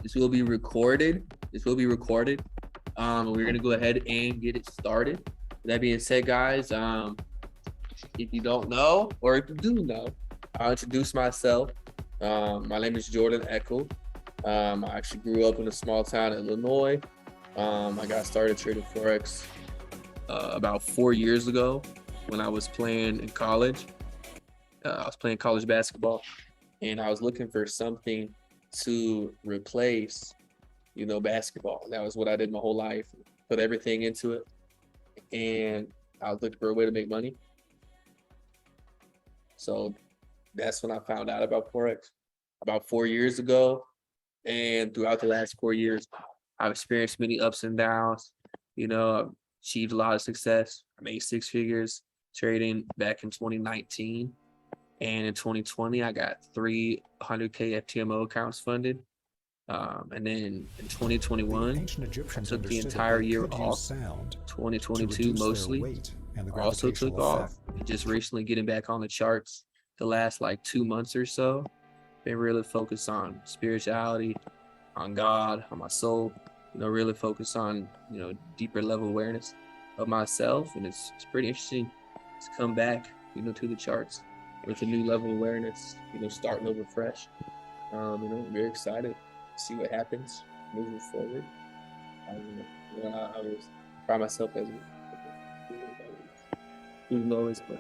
This will be recorded. This will be recorded. We're gonna go ahead and get it started. With that being said, guys, if you don't know, or if you do know, I'll introduce myself. My name is Jordan Eckel. I actually grew up in a small town in Illinois. I got started trading forex about 4 years ago when I was playing in college. I was playing college basketball, and I was looking for something to replace, basketball. That was what I did my whole life, put everything into it, and I was looking for a way to make money. So that's when I found out about forex about 4 years ago, and throughout the last 4 years, I've experienced many ups and downs. I've achieved a lot of success. I made six figures trading back in 2019. And in 2020, I got 300K FTMO accounts funded. And then in 2021, I took the entire year off. 2022 mostly also took off. And just recently getting back on the charts the last like 2 months or so. Been really focused on spirituality, on God, on my soul, really focused on, deeper level awareness of myself. And it's pretty interesting to come back, to the charts with a new level of awareness, starting over fresh. Very excited to see what happens moving forward. I was by myself as always, but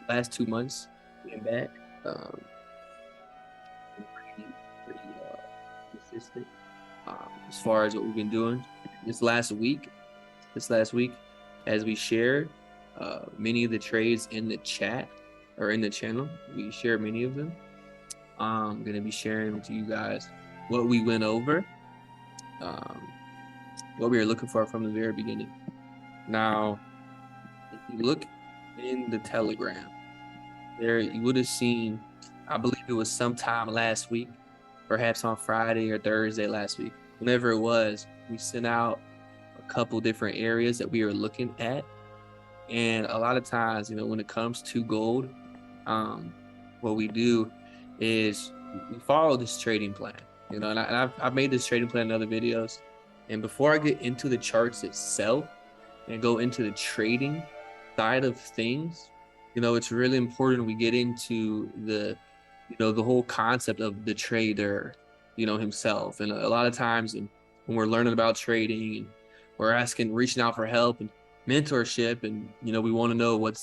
last 2 months getting back, pretty consistent as far as what we've been doing this last week. As we shared many of the trades in the chat or in the channel, we share many of them. I'm going to be sharing with you guys what we went over, what we were looking for from the very beginning. Now, if you look in the Telegram, there you would have seen, I believe it was sometime last week, perhaps on Friday or Thursday last week, whenever it was, we sent out a couple different areas that we were looking at. And a lot of times, when it comes to gold, what we do is we follow this trading plan, and I've made this trading plan in other videos. And before I get into the charts itself and go into the trading side of things, it's really important we get into the whole concept of the trader, himself. And a lot of times when we're learning about trading and we're reaching out for help and mentorship, and we want to know what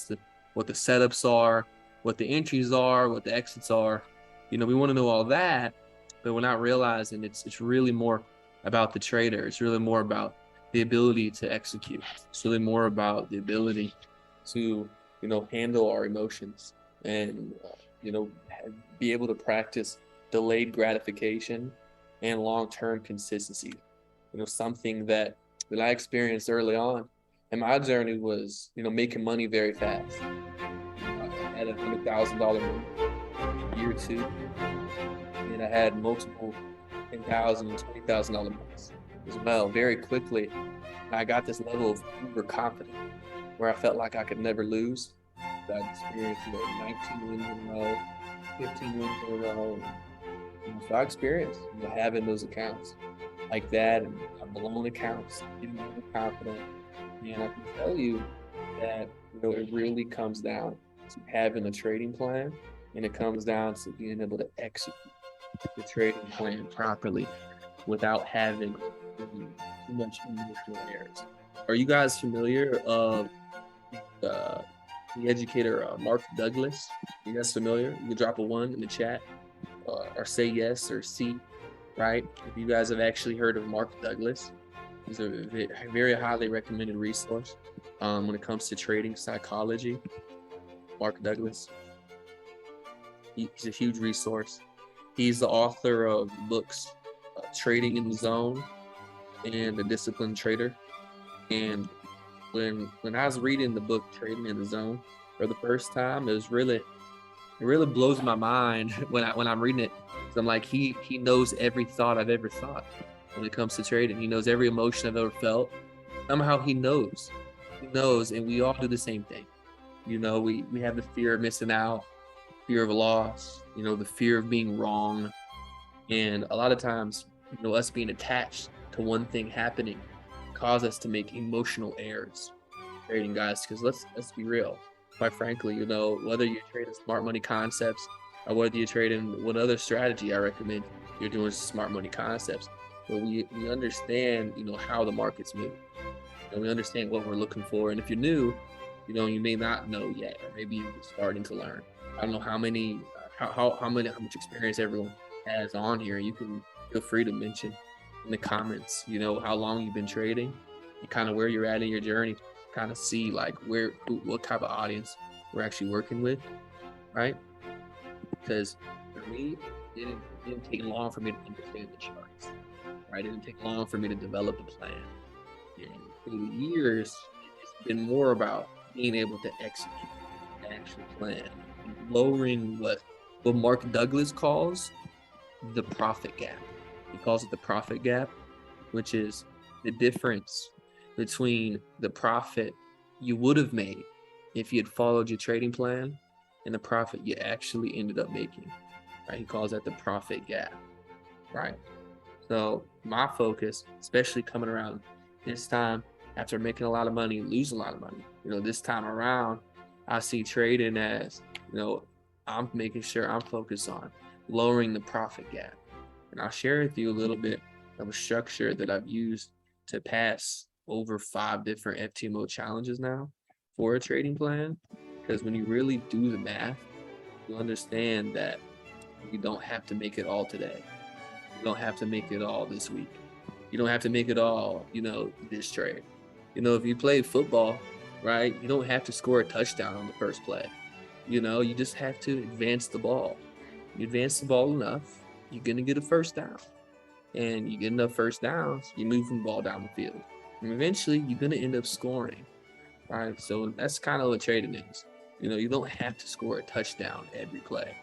the setups are, what the entries are, what the exits are. We want to know all that, but we're not realizing it's really more about the trader. It's really more about the ability to execute. It's really more about the ability to handle our emotions and be able to practice delayed gratification and long-term consistency. Something that I experienced early on in my journey was making money very fast. I had $100,000 year two, and I had multiple $10,000 and $20,000 months as well. Very quickly, I got this level of overconfidence where I felt like I could never lose. I experienced 19 wins in a row, 15 wins in a row. So I experienced having those accounts like that, and blown accounts, getting overconfident. And I can tell you that it really comes down to having a trading plan, and it comes down to being able to execute the trading plan properly without having too much emotional errors. Are you guys familiar of the educator Mark Douglas? You guys familiar? You can drop a 1 in the chat, or say yes or C, right? If you guys have actually heard of Mark Douglas, he's a very highly recommended resource when it comes to trading psychology. Mark Douglas, he's a huge resource. He's the author of books, Trading in the Zone and The Disciplined Trader. And when I was reading the book Trading in the Zone for the first time, it really blows my mind when I'm reading it. So I'm like, he knows every thought I've ever thought when it comes to trading. He knows every emotion I've ever felt. Somehow he knows, and we all do the same thing. We have the fear of missing out, fear of loss, the fear of being wrong, And a lot of times, us being attached to one thing happening cause us to make emotional errors trading, guys. Because let's be real. Quite frankly, whether you're trading smart money concepts or whether you're trading what other strategy I recommend you're doing smart money concepts. But we understand, how the markets move. And we understand what we're looking for. And if you're new, you may not know yet, or maybe you're just starting to learn. I don't know how much experience everyone has on here. You can feel free to mention in the comments, how long you've been trading and kind of where you're at in your journey, kind of see like what type of audience we're actually working with, right? Because for me, it didn't take long for me to understand the charts, right? It didn't take long for me to develop a plan. And through the years, it's been more about being able to execute an actual plan, lowering what Mark Douglas calls the profit gap. He calls it the profit gap, which is the difference between the profit you would have made if you had followed your trading plan and the profit you actually ended up making. Right? He calls that the profit gap. Right. So my focus, especially coming around this time after making a lot of money, losing a lot of money, this time around, I see trading as, I'm making sure I'm focused on lowering the profit gap. And I'll share with you a little bit of a structure that I've used to pass over 5 different FTMO challenges now for a trading plan. Because when you really do the math, you understand that you don't have to make it all today. You don't have to make it all this week. You don't have to make it all, this trade. If you play football, right, you don't have to score a touchdown on the first play. You just have to advance the ball. You advance the ball enough, you're going to get a first down. And you get enough first downs, you move the ball down the field. And eventually, you're going to end up scoring, right? So that's kind of what trading is. You don't have to score a touchdown every play.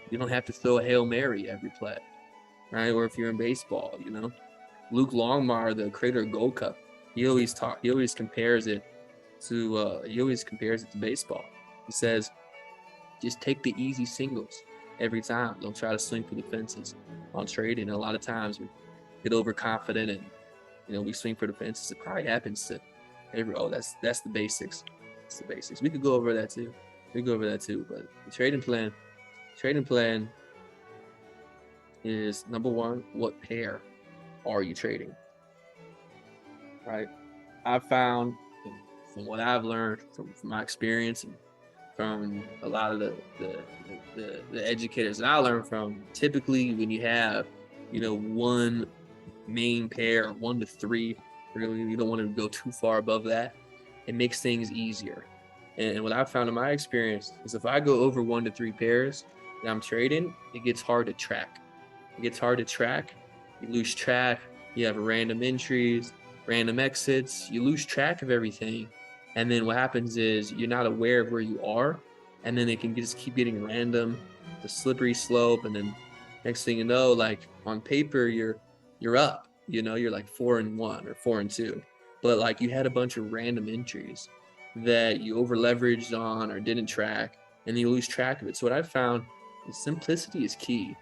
You don't have to throw a Hail Mary every play, right? Or if you're in baseball, Luke Longmire, the creator of Gold Cup, he always compares it to baseball. He says, just take the easy singles every time. Don't try to swing for the fences on trading. A lot of times we get overconfident and we swing for the fences. It probably happens to that's the basics. It's the basics. We could go over that too. But the trading plan is number one, what pair are you trading? Right? I've found from what I've learned from my experience and from a lot of the educators that I learned from, typically when you have, one main pair, 1 to 3, really, you don't want to go too far above that. It makes things easier. And what I've found in my experience is if I go over 1 to 3 pairs that I'm trading, it gets hard to track. You lose track. You have random entries, random exits. You lose track of everything. And then what happens is you're not aware of where you are. And then it can just keep getting random, the slippery slope. And then next thing you know, like on paper, you're up, you're like 4-1 or 4-2. But like you had a bunch of random entries that you over leveraged on or didn't track, and then you lose track of it. So what I found is simplicity is key,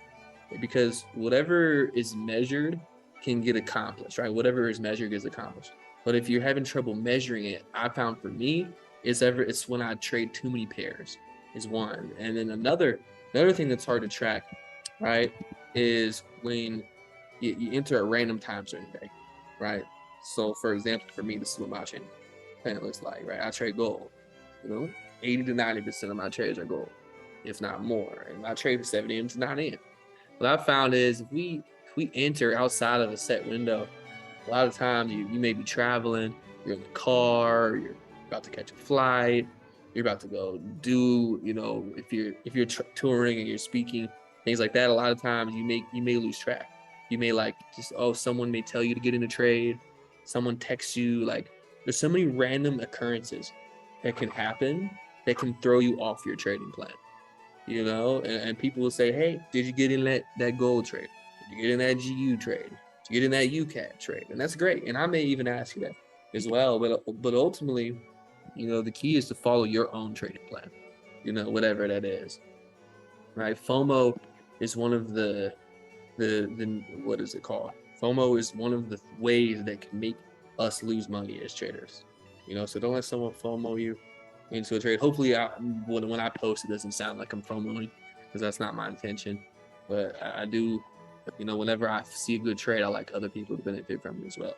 because whatever is measured can get accomplished, right? Whatever is measured gets accomplished. But if you're having trouble measuring it, I found for me, it's when I trade too many pairs is one. And then another thing that's hard to track, right, is when you enter at random times during the day, right? So for example, for me, this is what my trading plan looks like, right? I trade gold, 80 to 90% of my trades are gold, if not more. And I trade from 7 a.m. to 9 a.m. What I found is if we enter outside of a set window, a lot of times you may be traveling, you're in the car, you're about to catch a flight, you're about to go do, if you're touring and you're speaking, things like that. A lot of times you may lose track. You may someone may tell you to get in a trade, someone texts you, like there's so many random occurrences that can happen that can throw you off your trading plan. And people will say, hey, did you get in that gold trade? Did you get in that GU trade? Did you get in that UCAT trade? And that's great. And I may even ask you that as well. But ultimately, the key is to follow your own trading plan, whatever that is, right? FOMO is one of the the what is it called? FOMO is one of the ways that can make us lose money as traders. So don't let someone FOMO you into a trade. Hopefully, when I post, it doesn't sound like I'm FOMOing, because that's not my intention. But I do, whenever I see a good trade, I like other people to benefit from it as well.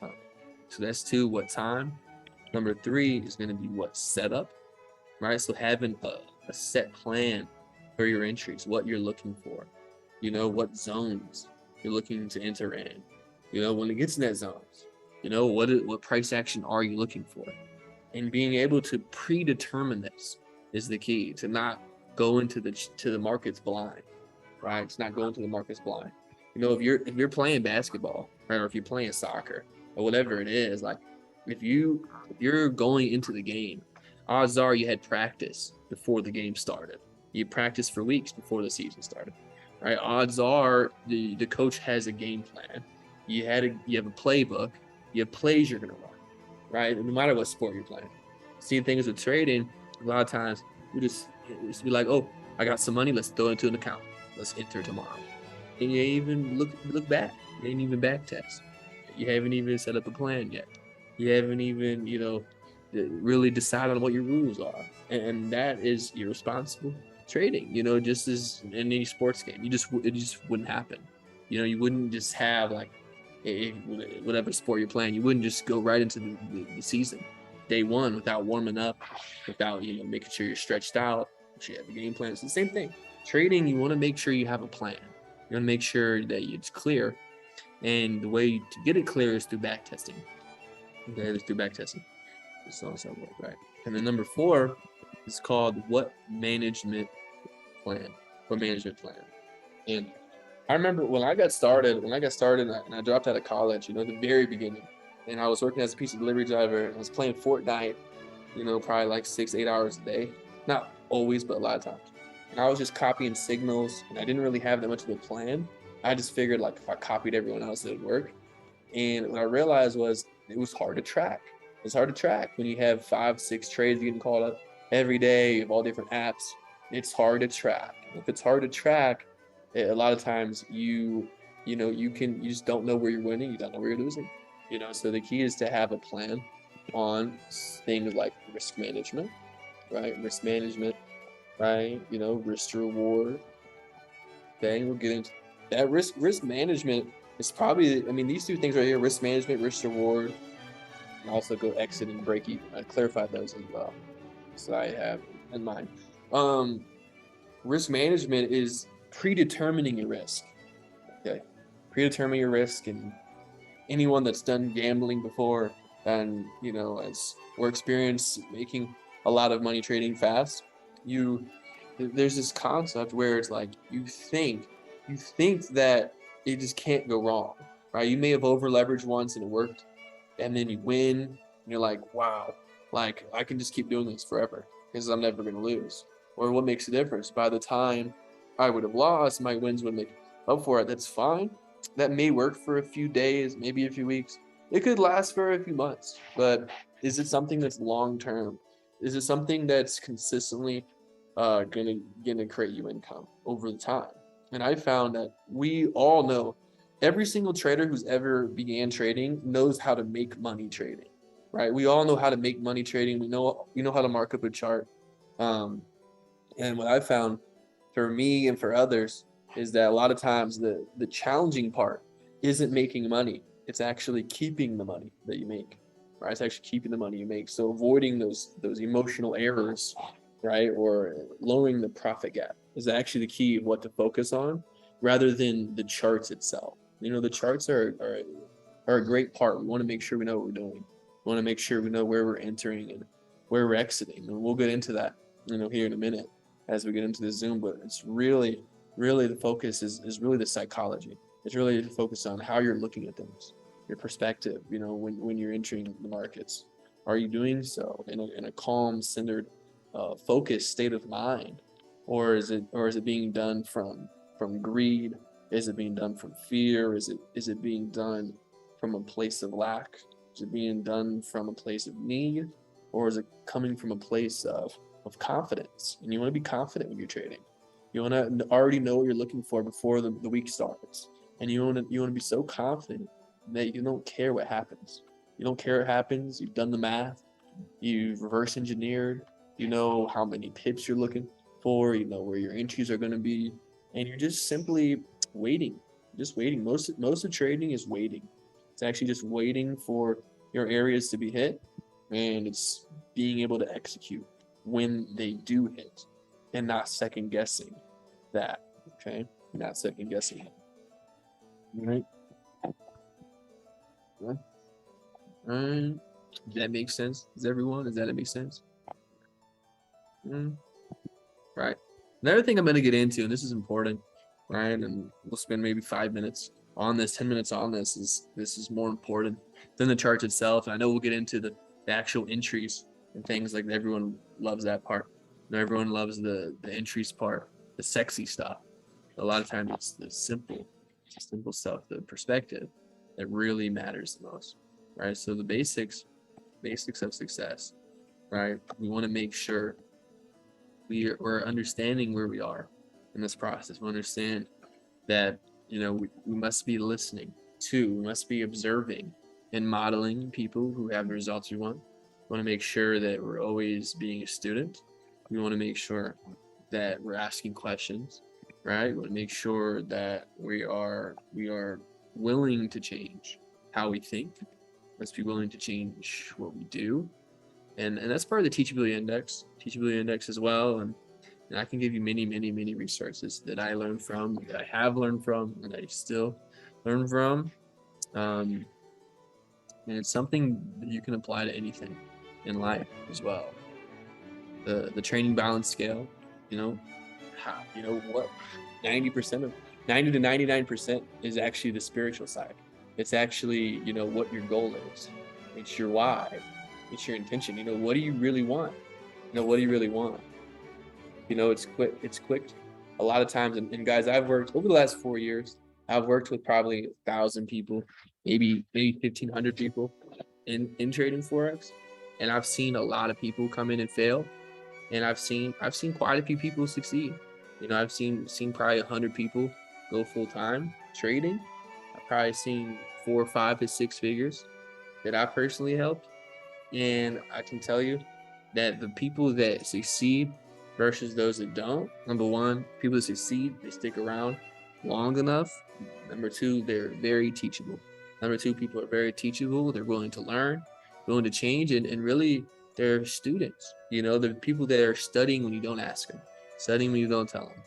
Um, so that's two. What time? Number three is going to be what setup, right? So having a set plan for your entries, what you're looking for, what zones you're looking to enter in, when it gets in that zones, what price action are you looking for? And being able to predetermine this is the key, to not go into the markets blind, right? It's not going to the markets blind. If you're playing basketball, right, or if you're playing soccer or whatever it is, like if you're going into the game, odds are you had practice before the game started. You practiced for weeks before the season started, right? Odds are the coach has a game plan. You have a playbook. You have plays you're gonna run, right? No matter what sport you're playing. Seeing things with trading, a lot of times we just be like, oh, I got some money, let's throw it into an account. Let's enter tomorrow. And you ain't even look back. You ain't even back test. You haven't even set up a plan yet. You haven't even, really decided on what your rules are. And that is irresponsible trading, just as in any sports game. It just wouldn't happen. You wouldn't just have like whatever sport you're playing, you wouldn't just go right into the season day one without warming up, without making sure you're stretched out, you have a game plan. It's the same thing. Trading, you want to make sure you have a plan. You want to make sure that it's clear, and the way to get it clear is through back testing. Okay, it's through back testing. So right. And then number 4 is called what management plan. What management plan. And I remember when I got started and I dropped out of college, at the very beginning, and I was working as a pizza delivery driver, and I was playing Fortnite, probably like 6-8 hours a day. Not always, but a lot of times. And I was just copying signals, and I didn't really have that much of a plan. I just figured like if I copied everyone else, it would work. And what I realized was it was hard to track. It's hard to track when you have 5-6 trades getting called up every day. You have all different apps. It's hard to track. If it's hard to track, a lot of times you just don't know where you're winning. You don't know where you're losing. So the key is to have a plan on things like risk management, right? Risk management, right? Risk to reward. Okay, we'll get into that. Risk management is probably, these two things right here: risk management, risk to reward, and also go exit and break even. I clarified those as well, so I have in mind. Risk management is predetermining your risk. Okay, predetermining your risk, and anyone that's done gambling before and has or experienced making a lot of money trading fast, there's this concept where it's like you think that it just can't go wrong, right? You may have over leveraged once and it worked, and then you win, and you're like, wow, like I can just keep doing this forever because I'm never gonna lose. Or what makes a difference? By the time I would have lost, my wins would make up for it. That's fine. That may work for a few days, maybe a few weeks. It could last for a few months, but is it something that's long term? Is it something that's consistently gonna create you income over the time? And I found that we all know, every single trader who's ever began trading knows how to make money trading, right? We all know how to make money trading. We know how to mark up a chart. And what I found for me and for others is that a lot of times the challenging part isn't making money. It's actually keeping the money that you make, right? It's actually keeping the money you make. So avoiding those emotional errors, right? Or lowering the profit gap is actually the key of what to focus on rather than the charts itself. The charts are a great part. We want to make sure we know what we're doing. We want to make sure we know where we're entering and where we're exiting. And we'll get into that, here in a minute as we get into the Zoom, but it's really the focus is really the psychology. It's really the focus on how you're looking at things, your perspective, when you're entering the markets. Are you doing so in a calm, centered, focused state of mind? Or is it being done from greed? Is it being done from fear? Is it being done from a place of lack? Is it being done from a place of need? Or is it coming from a place of confidence? And you want to be confident when you're trading. You want to already know what you're looking for before the week starts. And you want to be so confident that you don't care what happens. You don't care what happens. You've done the math. You've reverse engineered. You know how many pips you're looking for. You know where your entries are going to be. And you're just simply waiting. Just waiting. Most of trading is waiting. It's actually just waiting for your areas to be hit. And it's being able to execute when they do hit and not second guessing that. Okay. Not second guessing it. All right. Yeah. Does that make sense? Does that make sense? Right. Another thing I'm going to get into, and this is important, right? And we'll spend maybe 5 minutes on this, 10 minutes on this is more important than the charts itself. And I know we'll get into the actual entries and things like that. Everyone loves that part. And everyone loves the entries part, the sexy stuff. A lot of times it's the simple stuff, the perspective that really matters the most, right? So the basics of success, right? We want to make sure we're understanding where we are in this process. We understand that, we must be listening to, we must be observing and modeling people who have the results we want. We want to make sure that we're always being a student. We want to make sure that we're asking questions, right? We want to make sure that we are willing to change how we think. Let's be willing to change what we do. And that's part of the teachability index as well. And I can give you many, many, many resources that I learned from, that I have learned from, and I still learn from. And it's something that you can apply to anything in life as well. The training balance scale, what 90 to 99% is actually the spiritual side. It's actually, what your goal is. It's your why. It's your intention. What do you really want? What do you really want? It's quick. A lot of times, and guys, I've worked over the last 4 years. I've worked with probably 1,000 people, maybe 1,500 people in trading forex, and I've seen a lot of people come in and fail, and I've seen quite a few people succeed. I've seen probably 100 people go full time trading. I've probably seen 4, 5 to 6 figures that I personally helped. And I can tell you that the people that succeed versus those that don't, number one, people that succeed, they stick around long enough. Number two, they're very teachable. Number two, people are very teachable. They're willing to learn, willing to change, and really they're students. They're people that are studying when you don't ask them, studying when you don't tell them.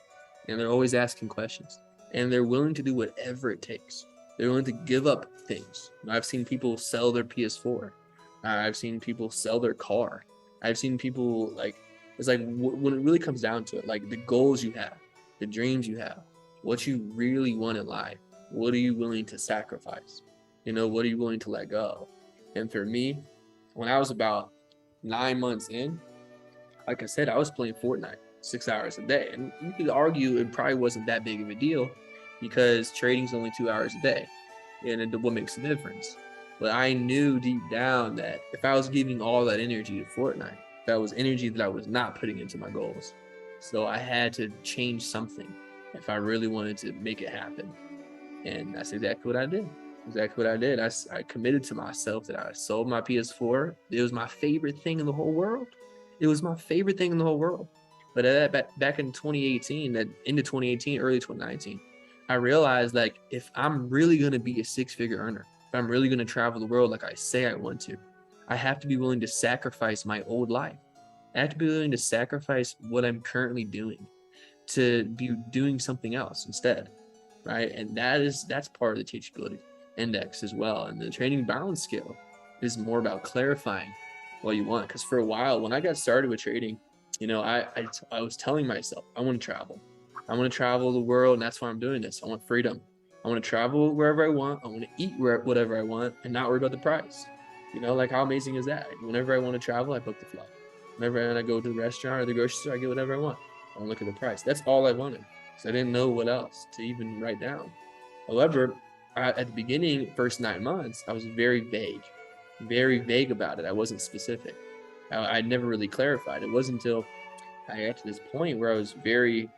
And they're always asking questions. And they're willing to do whatever it takes. They're willing to give up things. I've seen people sell their PS4. I've seen people sell their car. I've seen people it's like when it really comes down to it, like the goals you have, the dreams you have, what you really want in life, what are you willing to sacrifice? What are you willing to let go? And for me, when I was about 9 months in, like I said, I was playing Fortnite 6 hours a day. And you could argue it probably wasn't that big of a deal because trading's only 2 hours a day. And what makes the difference? But I knew deep down that if I was giving all that energy to Fortnite, that was energy that I was not putting into my goals. So I had to change something if I really wanted to make it happen. And that's exactly what I did. I committed to myself that I sold my PS4. It was my favorite thing in the whole world. But back in 2018, that into 2018, early 2019, I realized if I'm really going to be a 6-figure earner, if I'm really going to travel the world like I say I want to, I have to be willing to sacrifice my old life. I have to be willing to sacrifice what I'm currently doing to be doing something else instead, right? And that's part of the teachability index as well. And the training balance scale is more about clarifying what you want. Because for a while, when I got started with trading, I was telling myself, I want to travel. I want to travel the world, and that's why I'm doing this. I want freedom. I want to travel wherever I want. I want to eat whatever I want and not worry about the price. How amazing is that? Whenever I want to travel, I book the flight. Whenever I want to go to the restaurant or the grocery store, I get whatever I want. I don't look at the price. That's all I wanted. So I didn't know what else to even write down. However, at the beginning, first 9 months, I was very vague about it. I wasn't specific. I never really clarified. It wasn't until I got to this point where I was very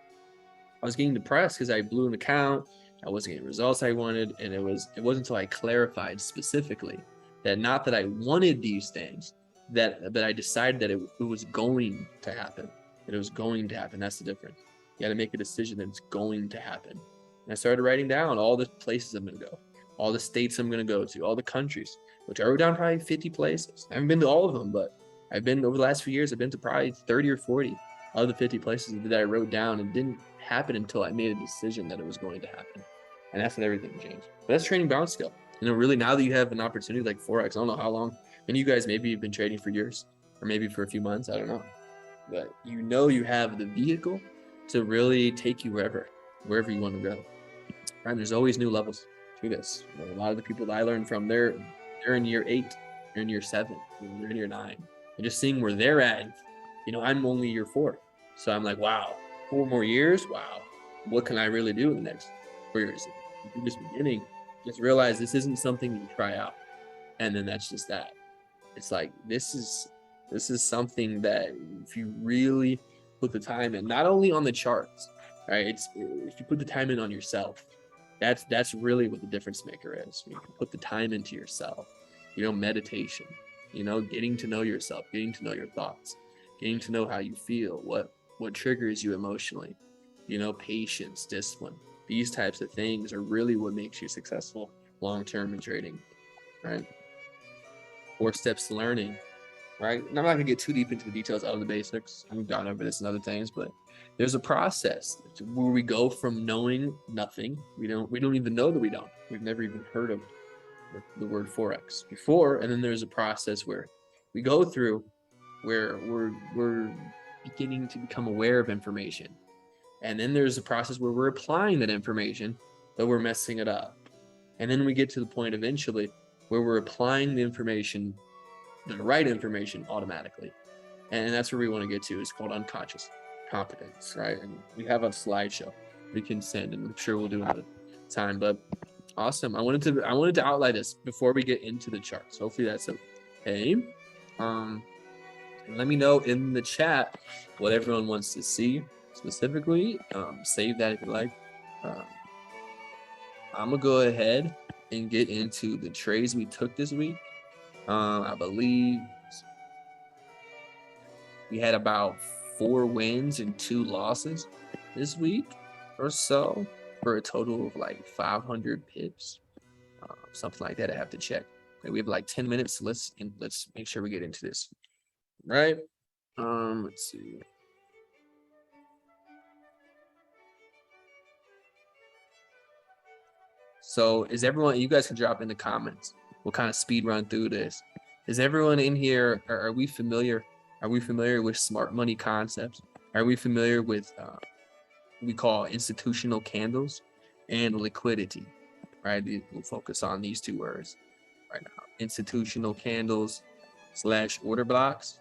I was getting depressed because I blew an account. I wasn't getting results I wanted, and it wasn't until I clarified specifically that not that I wanted these things, that I decided that it was going to happen. That it was going to happen. That's the difference. You got to make a decision that it's going to happen. And I started writing down all the places I'm going to go, all the states I'm going to go to, all the countries, which I wrote down probably 50 places. I haven't been to all of them, but I've been over the last few years. I've been to probably 30 or 40 of the 50 places that I wrote down, and didn't happen until I made a decision that it was going to happen. And that's when everything changed. But that's training balance skill. Really, now that you have an opportunity like Forex, I don't know how long, and you guys maybe you've been trading for years, or maybe for a few months, I don't know. But you have the vehicle to really take you wherever you want to go. Right? There's always new levels to this. A lot of the people that I learned from, they're in year 8, they're in year 7, they're in year 9. And just seeing where they're at, I'm only year 4. So I'm like, wow, 4 more years? Wow. What can I really do in the next 4 years? If you're just beginning, just realize this isn't something you try out. And then that's just that. It's like, this is something that if you really put the time in, not only on the charts, right? It's if you put the time in on yourself, that's really what the difference maker is. You can put the time into yourself, meditation, getting to know yourself, getting to know your thoughts, getting to know how you feel, what triggers you emotionally, patience, discipline. These types of things are really what makes you successful long-term in trading, right? 4 steps to learning, right? And I'm not gonna get too deep into the details of the basics. I've gone over this and other things, but there's a process where we go from knowing nothing. We don't even know that we don't. We've never even heard of the word Forex before. And then there's a process where we go through where we're beginning to become aware of information. And then there's a process where we're applying that information, but we're messing it up. And then we get to the point eventually where we're applying the information, the right information, automatically. And that's where we want to get to. It's called unconscious competence, right? And we have a slideshow we can send, and I'm sure we'll do another time. But awesome. I wanted to outline this before we get into the charts. Hopefully that's okay. And let me know in the chat what everyone wants to see specifically. Save that if you like. I'm gonna go ahead and get into the trades we took this week. I believe we had about 4 wins and 2 losses this week or so, for a total of like 500 pips, something like that. I have to check. Okay, we have like 10 minutes. So let's make sure we get into this. Right? Let's see. So is everyone, you guys can drop in the comments, we'll kind of speed run through this. Is everyone in here, are we familiar with smart money concepts? Are we familiar with what we call institutional candles and liquidity? Right, we'll focus on these 2 words right now. Institutional candles / order blocks.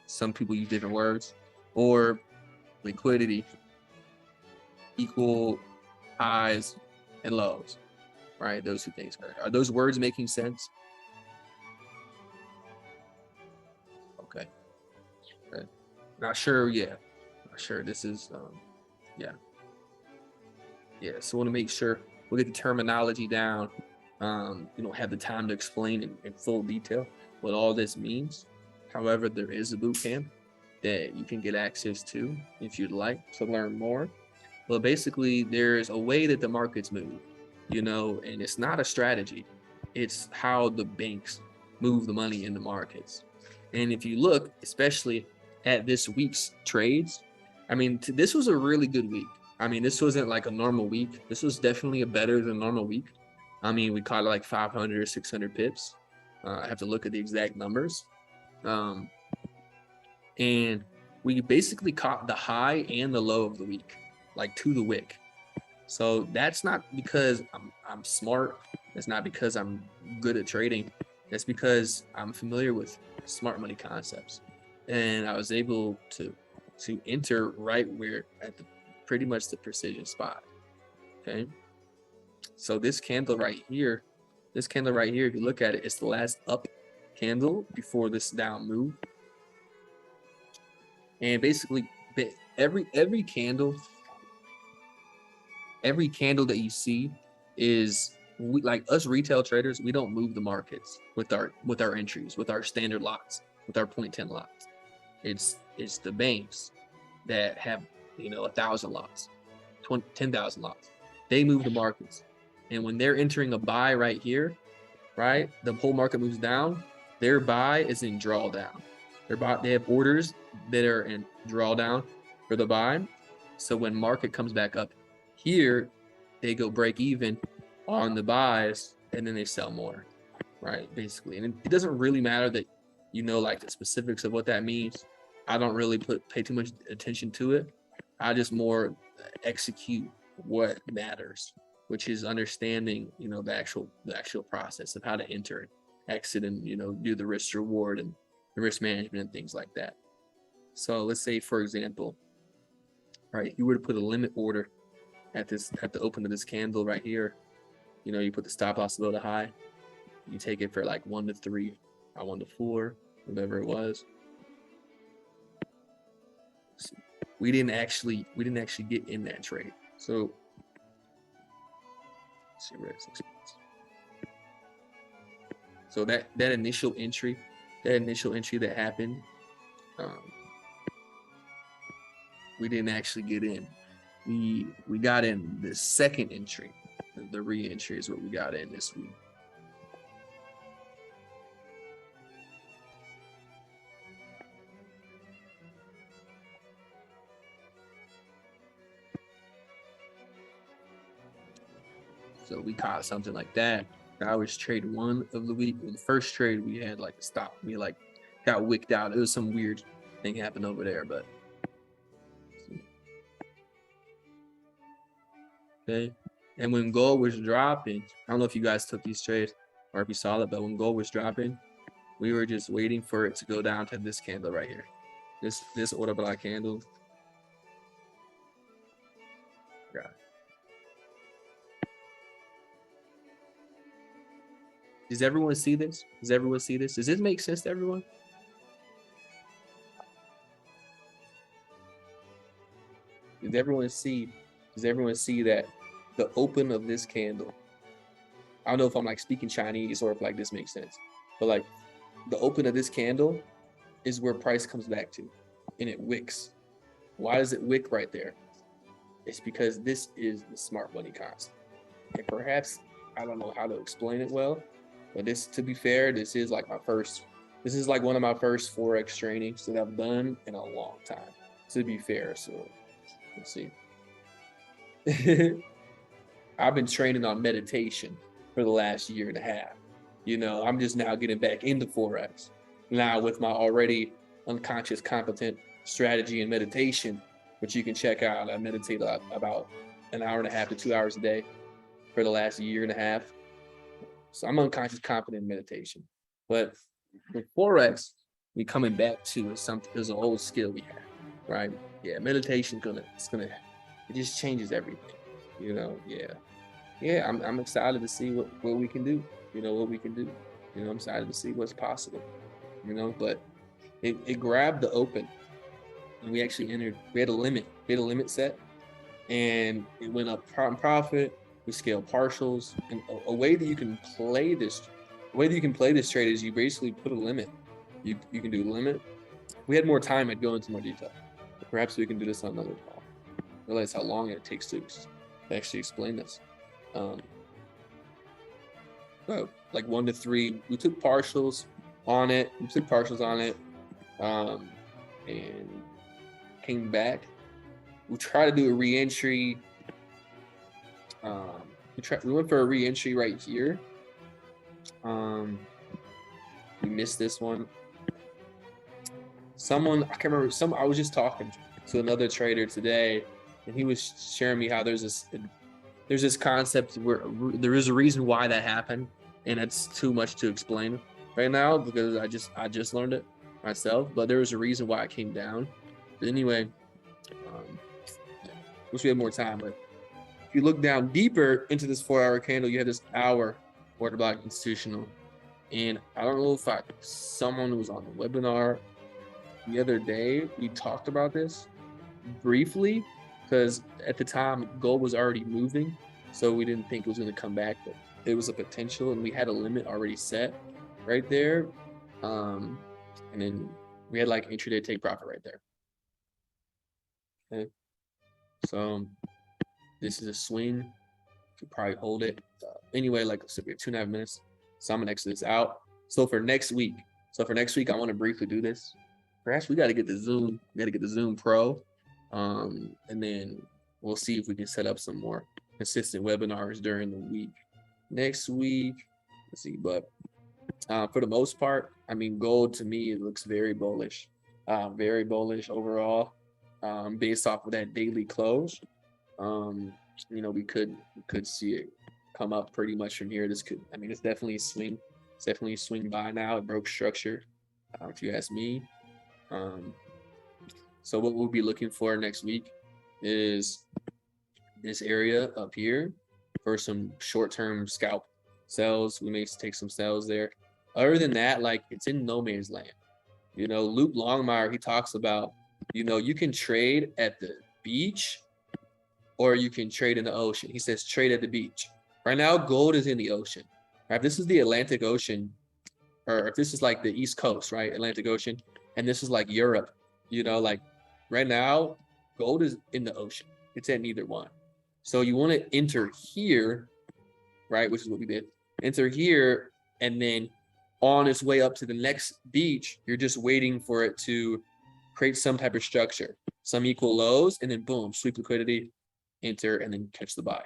Some people use different words. Or liquidity, equal highs and lows. Right, those 2 things. Are those words making sense? Okay. Not sure. Yeah, not sure. This is yeah. So want to make sure we'll get the terminology down. Have the time to explain in full detail what all this means. However, there is a boot camp that you can get access to if you'd like to learn more. Well, basically, there's a way that the markets move, and it's not a strategy. It's how the banks move the money in the markets. And if you look, especially at this week's trades, I mean, this was a really good week. I mean, this wasn't like a normal week. This was definitely a better than normal week. I mean, we caught like 500 or 600 pips. I have to look at the exact numbers. And we basically caught the high and the low of the week, like to the wick. So that's not because I'm smart. That's not because I'm good at trading. That's because I'm familiar with smart money concepts, and I was able to enter right where at the pretty much the precision spot. Okay, so this candle right here, if you look at it, it's the last up candle before this down move. And basically every candle every candle that you see is like us retail traders, we don't move the markets with our entries, with our standard lots, with our 0.10 lots. It's the banks that have 1,000 lots, 10,000 lots. They move the markets, and when they're entering a buy right here, right, the whole market moves down. Their buy is in drawdown. They have orders that are in drawdown for the buy. So when market comes back up here, they go break even on the buys, and then they sell more, right? Basically, and it doesn't really matter that like the specifics of what that means. I don't really pay too much attention to it. I just more execute what matters, which is understanding the actual process of how to enter, exit, and do the risk reward and the risk management and things like that. So let's say, for example, right, you were to put a limit order at the open of this candle right here. You put the stop loss below the high. You take it for like 1 to 3 or 1 to 4, whatever it was. We didn't actually get in that trade. So let's see where it's expensive. So that initial entry that happened, we didn't actually get in. We got in the second entry. The re-entry is what we got in this week. So we caught something like that. That was trade 1 of the week. In the first trade, we had like a stop. We like got wicked out. It was some weird thing happened over there, but okay. And when gold was dropping, I don't know if you guys took these trades or if you saw it, but when gold was dropping, we were just waiting for it to go down to this candle right here. This order block candle. Yeah. Does everyone see this? Does everyone see this? Does this make sense to everyone? Does everyone see that the open of this candle? I don't know if I'm like speaking Chinese or if like this makes sense, but like the open of this candle is where price comes back to, and it wicks. Why does it wick right there? It's because this is the smart money constant. And perhaps I don't know how to explain it well, but this, to be fair, this is like one of my first Forex trainings that I've done in a long time, to be fair. So let's see. I've been training on meditation for the last year and a half. I'm just now getting back into Forex now with my already unconscious competent strategy and meditation, which you can check out. I meditate about an hour and a half to 2 hours a day for the last year and a half. So I'm unconscious competent in meditation. But with Forex, we coming back to is an old skill we have, right? Yeah, meditation it just changes everything. Yeah. I'm excited to see what we can do. What we can do. I'm excited to see what's possible. But it grabbed the open, and we actually entered. We had a limit set, and it went up in profit. We scaled partials, and a way that you can play this trade is you basically put a limit. You can do limit. If we had more time, I'd go into more detail. Perhaps we can do this on another call. Realize how long it takes to actually explain this. Like 1 to 3, we took partials on it. And came back. We tried to do a re-entry. We went for a re-entry right here. We missed this one. I can't remember. I was just talking to another trader today, and he was sharing me how there's this concept where there is a reason why that happened, and it's too much to explain right now because I just learned it myself. But there was a reason why it came down. But anyway, wish we had more time. But if you look down deeper into this 4-hour candle, you had this hour order block institutional, and I don't know if someone who was on the webinar the other day, we talked about this briefly, because at the time gold was already moving, so we didn't think it was going to come back, but it was a potential, and we had a limit already set right there. And then we had like intraday take profit right there. Okay, so this is a swing. Could probably hold it. Anyway, like I said, we have 2.5 minutes, so I'm gonna exit this out. So for next week, I want to briefly do this. Perhaps we got to get the Zoom. We got to get the Zoom Pro, and then we'll see if we can set up some more consistent webinars during the week. Next week, let's see. But for the most part, I mean, gold to me, it looks very bullish overall, based off of that daily close. You know, we could see it come up pretty much from here. This could, I mean, it's definitely a swing. It's definitely a swing buy now. It broke structure, if you ask me. So what we'll be looking for next week is this area up here for some short-term scalp sells. We may take some sells there. Other than that, like, it's in no man's land. You know, Luke Longmire, he talks about, you know, you can trade at the beach or you can trade in the ocean. He says trade at the beach. Right now, gold is in the ocean. Right? If this is the Atlantic Ocean, or if this is like the East Coast, right, Atlantic Ocean, and this is like Europe, you know, like right now, gold is in the ocean. It's at neither one. So you want to enter here, right, which is what we did. Enter here, and then on its way up to the next beach, you're just waiting for it to create some type of structure, some equal lows, and then boom, sweep liquidity, enter, and then catch the buy.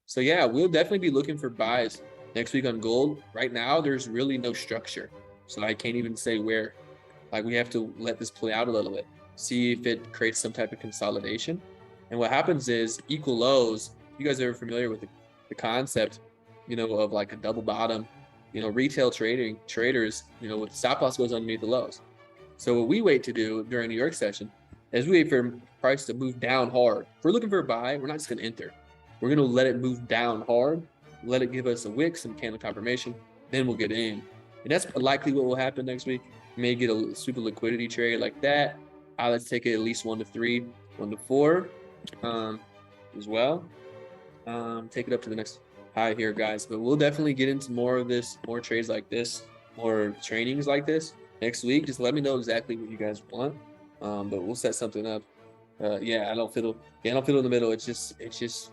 So yeah, we'll definitely be looking for buys next week on gold. Right now, there's really no structure. So I can't even say where. Like, we have to let this play out a little bit, see if it creates some type of consolidation. And what happens is equal lows, you guys are familiar with the concept, you know, of like a double bottom, you know, retail traders, you know, with stop loss goes underneath the lows. So what we wait to do during New York session is we wait for price to move down hard. If we're looking for a buy, we're not just going to enter. We're going to let it move down hard, let it give us a wick, some candle confirmation, then we'll get in. And that's likely what will happen next week. We may get a super liquidity trade like that. Let's take it at least 1 to 3, 1 to 4 as well. Take it up to the next high here, guys. But we'll definitely get into more of this, more trades like this, more trainings like this next week. Just let me know exactly what you guys want. But we'll set something up. Yeah, I don't fiddle in the middle. It's just